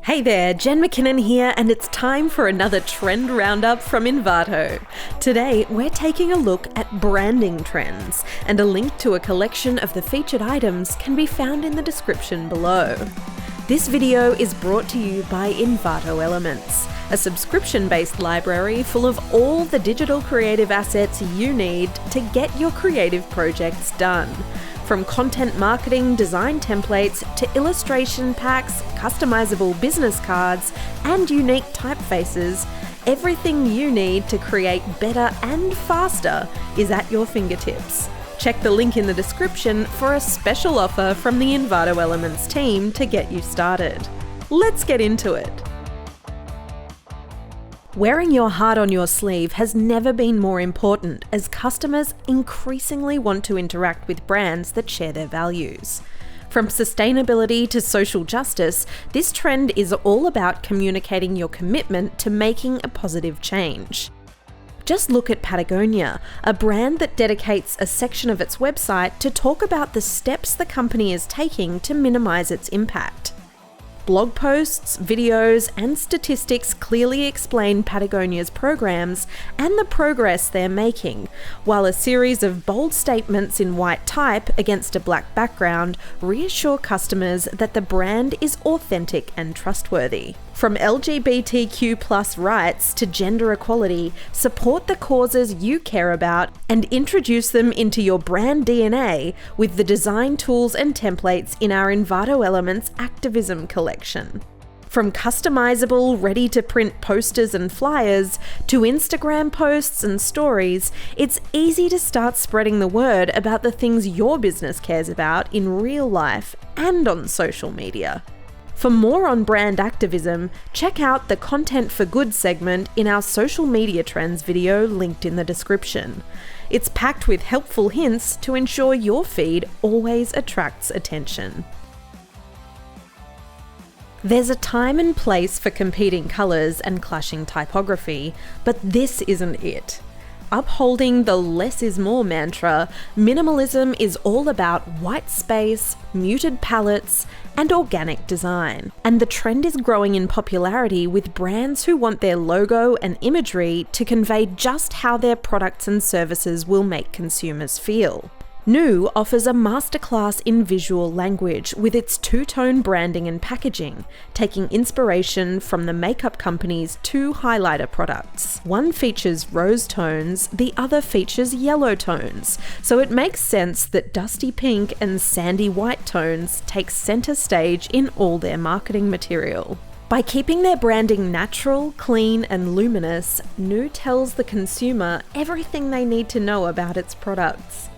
Hey there, Jen McKinnon here, and it's time for another trend roundup from Envato. Today, we're taking a look at branding trends, and a link to a collection of the featured items can be found in the description below. This video is brought to you by Envato Elements, a subscription-based library full of all the digital creative assets you need to get your creative projects done. From content marketing design templates to illustration packs, customizable business cards, and unique typefaces, everything you need to create better and faster is at your fingertips. Check the link in the description for a special offer from the Envato Elements team to get you started. Let's get into it. Wearing your heart on your sleeve has never been more important, as customers increasingly want to interact with brands that share their values. From sustainability to social justice, this trend is all about communicating your commitment to making a positive change. Just look at Patagonia, a brand that dedicates a section of its website to talk about the steps the company is taking to minimize its impact. Blog posts, videos, and statistics clearly explain Patagonia's programs and the progress they're making, while a series of bold statements in white type against a black background reassure customers that the brand is authentic and trustworthy. From LGBTQ+ rights to gender equality, support the causes you care about and introduce them into your brand DNA with the design tools and templates in our Envato Elements Activism collection. From customizable, ready-to-print posters and flyers to Instagram posts and stories, it's easy to start spreading the word about the things your business cares about in real life and on social media. For more on brand activism, check out the Content for Good segment in our social media trends video linked in the description. It's packed with helpful hints to ensure your feed always attracts attention. There's a time and place for competing colours and clashing typography, but this isn't it. Upholding the less is more mantra, minimalism is all about white space, muted palettes, and organic design. And the trend is growing in popularity with brands who want their logo and imagery to convey just how their products and services will make consumers feel. New offers a masterclass in visual language with its two-tone branding and packaging, taking inspiration from the makeup company's two highlighter products. One features rose tones, the other features yellow tones, so it makes sense that dusty pink and sandy white tones take center stage in all their marketing material. By keeping their branding natural, clean, and luminous, New tells the consumer everything they need to know about its products.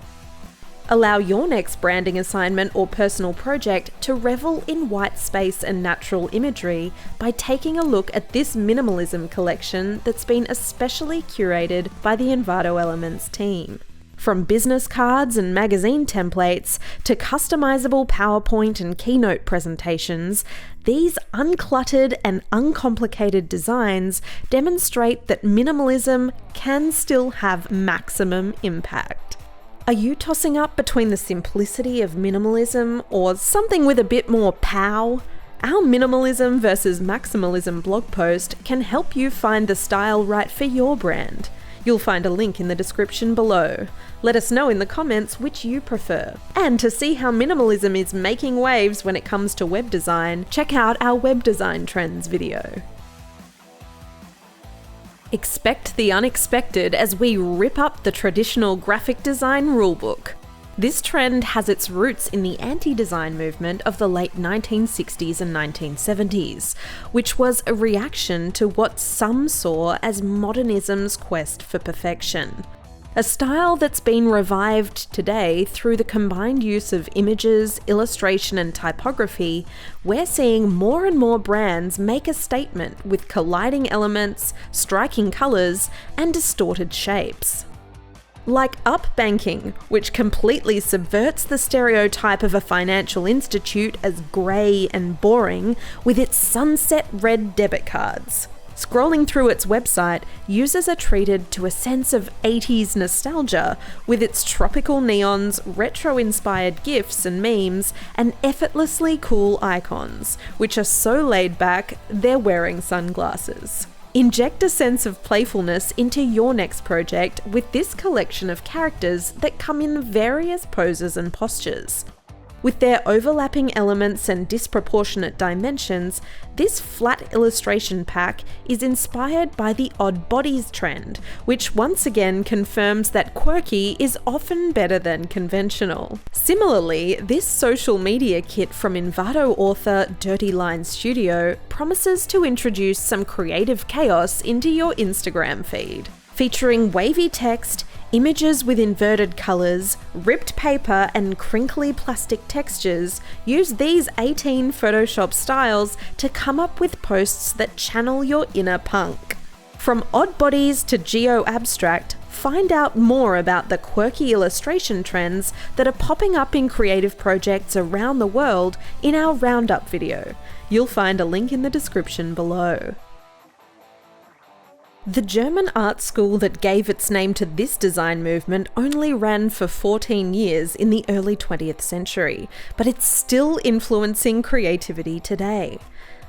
Allow your next branding assignment or personal project to revel in white space and natural imagery by taking a look at this minimalism collection that's been especially curated by the Envato Elements team. From business cards and magazine templates to customizable PowerPoint and keynote presentations, these uncluttered and uncomplicated designs demonstrate that minimalism can still have maximum impact. Are you tossing up between the simplicity of minimalism or something with a bit more pow? Our minimalism versus maximalism blog post can help you find the style right for your brand. You'll find a link in the description below. Let us know in the comments which you prefer. And to see how minimalism is making waves when it comes to web design, check out our web design trends video. Expect the unexpected as we rip up the traditional graphic design rulebook. This trend has its roots in the anti-design movement of the late 1960s and 1970s, which was a reaction to what some saw as modernism's quest for perfection. A style that's been revived today through the combined use of images, illustration, and typography. We're seeing more and more brands make a statement with colliding elements, striking colours, and distorted shapes. Like Upbanking, which completely subverts the stereotype of a financial institute as grey and boring with its sunset red debit cards. Scrolling through its website, users are treated to a sense of 80s nostalgia with its tropical neons, retro-inspired GIFs and memes, and effortlessly cool icons, which are so laid back, they're wearing sunglasses. Inject a sense of playfulness into your next project with this collection of characters that come in various poses and postures. With their overlapping elements and disproportionate dimensions, this flat illustration pack is inspired by the odd bodies trend, which once again confirms that quirky is often better than conventional. Similarly, this social media kit from Envato author Dirty Line Studio promises to introduce some creative chaos into your Instagram feed. Featuring wavy text, images with inverted colours, ripped paper and crinkly plastic textures, use these 18 Photoshop styles to come up with posts that channel your inner punk. From odd bodies to geo-abstract, find out more about the quirky illustration trends that are popping up in creative projects around the world in our roundup video. You'll find a link in the description below. The German art school that gave its name to this design movement only ran for 14 years in the early 20th century, but it's still influencing creativity today.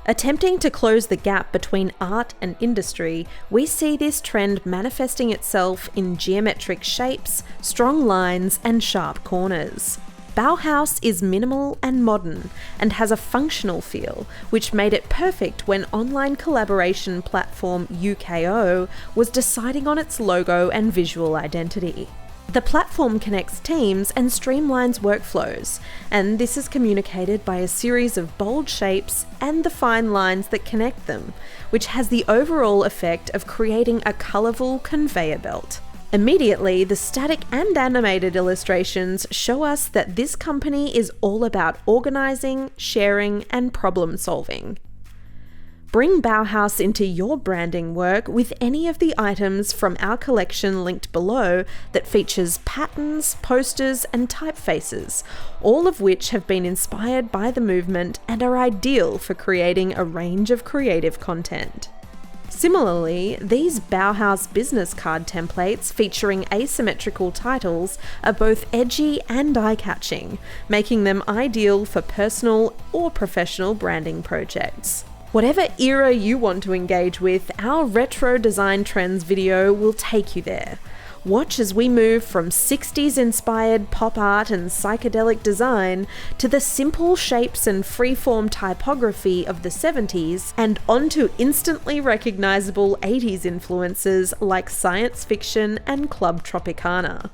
Attempting to close the gap between art and industry, we see this trend manifesting itself in geometric shapes, strong lines, and sharp corners. Bauhaus is minimal and modern, and has a functional feel, which made it perfect when online collaboration platform UKO was deciding on its logo and visual identity. The platform connects teams and streamlines workflows, and this is communicated by a series of bold shapes and the fine lines that connect them, which has the overall effect of creating a colourful conveyor belt. Immediately, the static and animated illustrations show us that this company is all about organising, sharing, and problem solving. Bring Bauhaus into your branding work with any of the items from our collection linked below that features patterns, posters, and typefaces, all of which have been inspired by the movement and are ideal for creating a range of creative content. Similarly, these Bauhaus business card templates featuring asymmetrical titles are both edgy and eye-catching, making them ideal for personal or professional branding projects. Whatever era you want to engage with, our Retro Design Trends video will take you there. Watch as we move from 60s-inspired pop art and psychedelic design to the simple shapes and freeform typography of the 70s and onto instantly recognizable 80s influences like science fiction and Club Tropicana.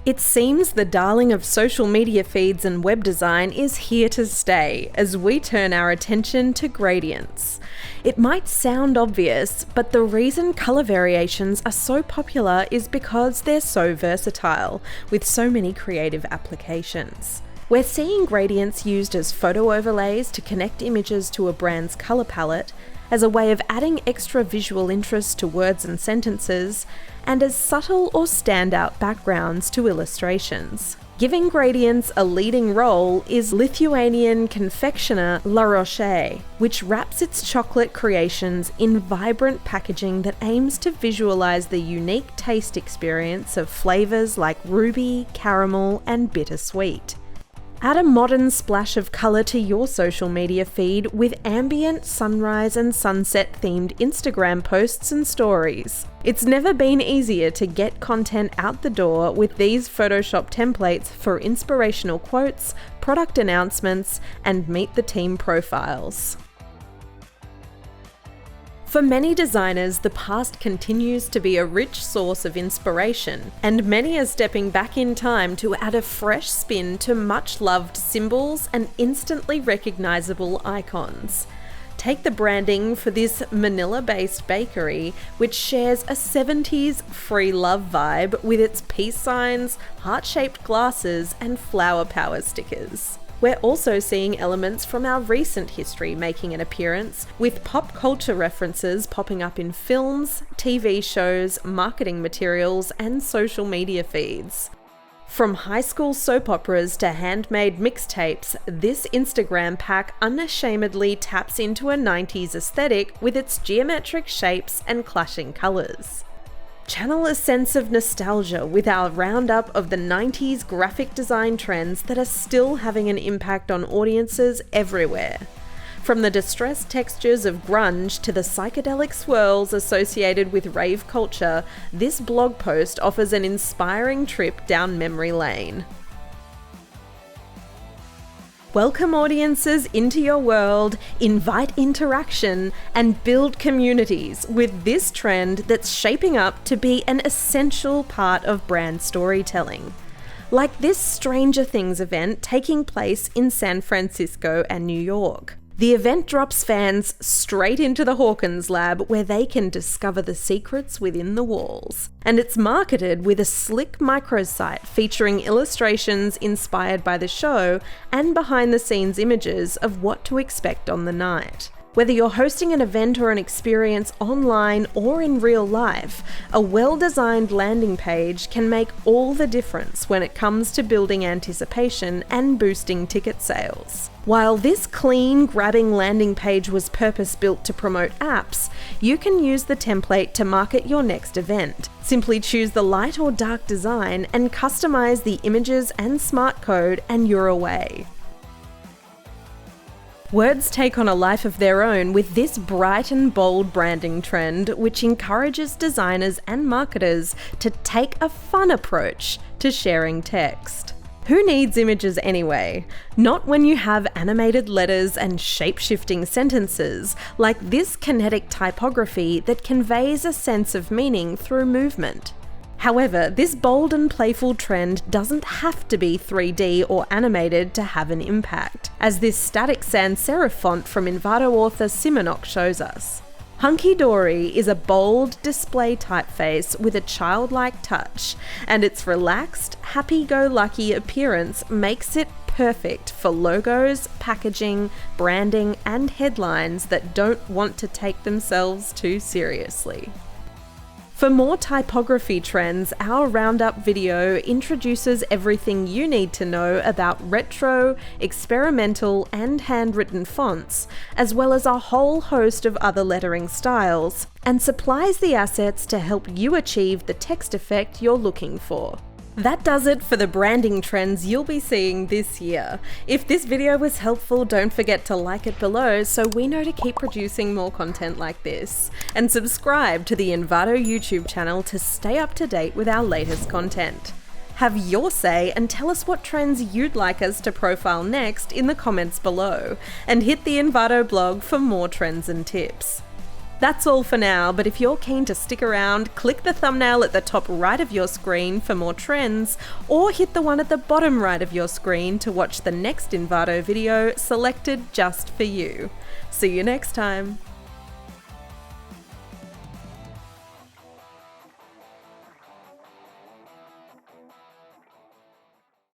It seems the darling of social media feeds and web design is here to stay as we turn our attention to gradients. It might sound obvious, but the reason colour variations are so popular is because they're so versatile, with so many creative applications. We're seeing gradients used as photo overlays to connect images to a brand's colour palette, as a way of adding extra visual interest to words and sentences, and as subtle or standout backgrounds to illustrations. Giving gradients a leading role is Lithuanian confectioner La Roche, which wraps its chocolate creations in vibrant packaging that aims to visualize the unique taste experience of flavors like ruby, caramel, and bittersweet. Add a modern splash of colour to your social media feed with ambient sunrise and sunset themed Instagram posts and stories. It's never been easier to get content out the door with these Photoshop templates for inspirational quotes, product announcements, and meet the team profiles. For many designers, the past continues to be a rich source of inspiration, and many are stepping back in time to add a fresh spin to much-loved symbols and instantly recognizable icons. Take the branding for this Manila-based bakery, which shares a 70s free love vibe with its peace signs, heart-shaped glasses, and flower power stickers. We're also seeing elements from our recent history making an appearance, with pop culture references popping up in films, TV shows, marketing materials, and social media feeds. From high school soap operas to handmade mixtapes, this Instagram pack unashamedly taps into a 90s aesthetic with its geometric shapes and clashing colours. Channel a sense of nostalgia with our roundup of the 90s graphic design trends that are still having an impact on audiences everywhere. From the distressed textures of grunge to the psychedelic swirls associated with rave culture, this blog post offers an inspiring trip down memory lane. Welcome audiences into your world, invite interaction, and build communities with this trend that's shaping up to be an essential part of brand storytelling. Like this Stranger Things event taking place in San Francisco and New York. The event drops fans straight into the Hawkins lab where they can discover the secrets within the walls. And it's marketed with a slick microsite featuring illustrations inspired by the show and behind-the-scenes images of what to expect on the night. Whether you're hosting an event or an experience online or in real life, a well-designed landing page can make all the difference when it comes to building anticipation and boosting ticket sales. While this clean, grabbing landing page was purpose-built to promote apps, you can use the template to market your next event. Simply choose the light or dark design and customize the images and smart code, and you're away. Words take on a life of their own with this bright and bold branding trend, which encourages designers and marketers to take a fun approach to sharing text. Who needs images anyway? Not when you have animated letters and shape-shifting sentences, like this kinetic typography that conveys a sense of meaning through movement. However, this bold and playful trend doesn't have to be 3D or animated to have an impact, as this static sans serif font from Envato author Simonok shows us. Hunky Dory is a bold display typeface with a childlike touch, and its relaxed, happy-go-lucky appearance makes it perfect for logos, packaging, branding, and headlines that don't want to take themselves too seriously. For more typography trends, our roundup video introduces everything you need to know about retro, experimental, and handwritten fonts, as well as a whole host of other lettering styles, and supplies the assets to help you achieve the text effect you're looking for. That does it for the branding trends you'll be seeing this year. If this video was helpful, don't forget to like it below so we know to keep producing more content like this. And subscribe to the Envato YouTube channel to stay up to date with our latest content. Have your say and tell us what trends you'd like us to profile next in the comments below. And hit the Envato blog for more trends and tips. That's all for now, but if you're keen to stick around, click the thumbnail at the top right of your screen for more trends, or hit the one at the bottom right of your screen to watch the next Envato video selected just for you. See you next time.